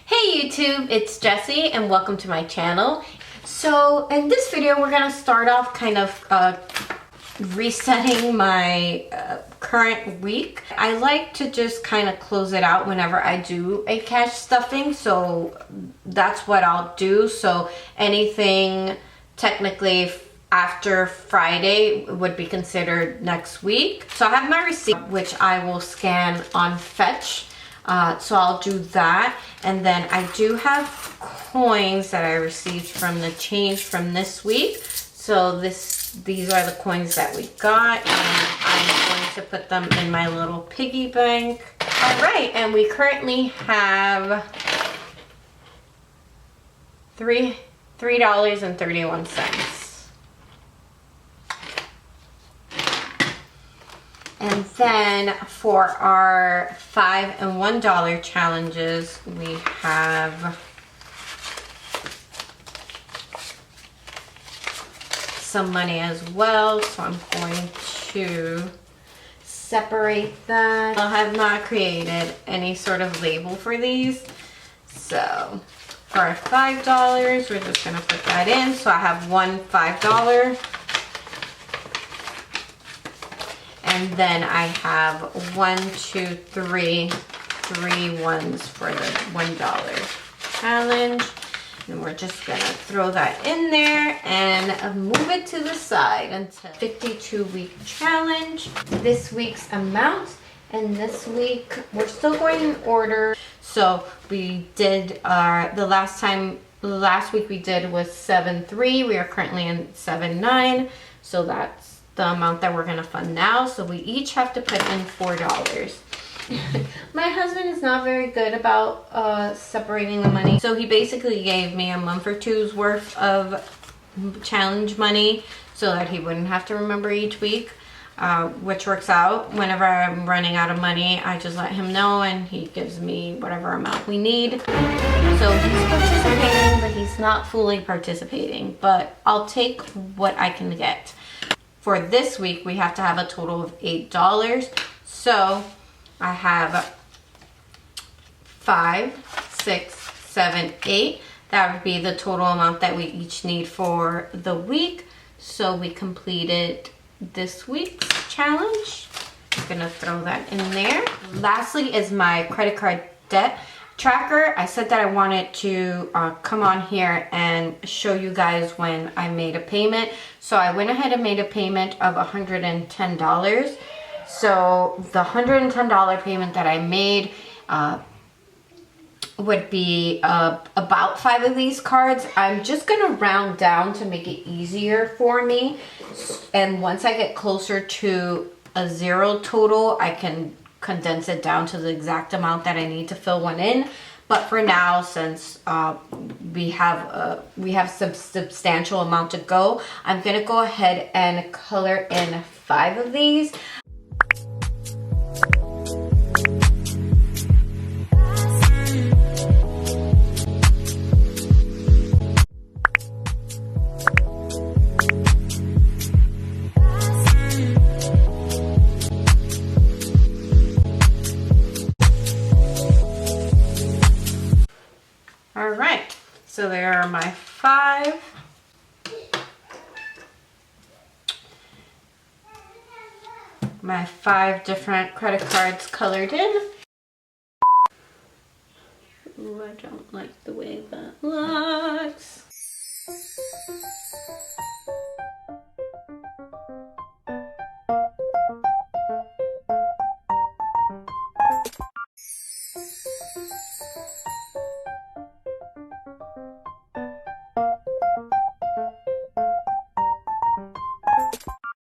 Hey YouTube, it's Jessie and welcome to my channel. So in this video we're gonna start off kind of resetting my current week. I like to just kind of close it out whenever I do a cash stuffing, so that's what I'll do. So anything technically after Friday would be considered next week. So I have my receipt, which I will scan on Fetch. So I'll do that, and then I do have coins that I received from the change from this week. So these are the coins that we got, and I'm going to put them in my little piggy bank. All right, and we currently have $3.31. And then for our $5 and $1 challenges, we have some money as well. So I'm going to separate that. I have not created any sort of label for these. So for our $5, we're just gonna put that in. So I have one $5. And then I have 1, 2, 3 ones for the $1 challenge. And we're just gonna throw that in there and move it to the side until 52-week challenge. This week's amount, and this week we're still going in order. So we did last week we did was 7.3. We are currently in 7.9. So that's the amount that we're gonna fund now. So we each have to put in $4. My husband is not very good about separating the money. So he basically gave me a month or two's worth of challenge money so that he wouldn't have to remember each week, which works out. Whenever I'm running out of money, I just let him know and he gives me whatever amount we need. So he's participating, but he's not fully participating, but I'll take what I can get. For this week, we have to have a total of $8. So I have 5, 6, 7, 8. That would be the total amount that we each need for the week. So we completed this week's challenge. I'm gonna throw that in there. Lastly is my credit card debt tracker. I said that I wanted to come on here and show you guys when I made a payment. So I went ahead and made a payment of $110. So the $110 payment that I made would be about 5 of these cards. I'm just gonna round down to make it easier for me. And once I get closer to a 0 total, I can condense it down to the exact amount that I need to fill one in. But for now, since we have some substantial amount to go, I'm gonna go ahead and color in 5 of these. All right, so there are my 5. My 5 different credit cards colored in. Ooh, I don't like the way that looks.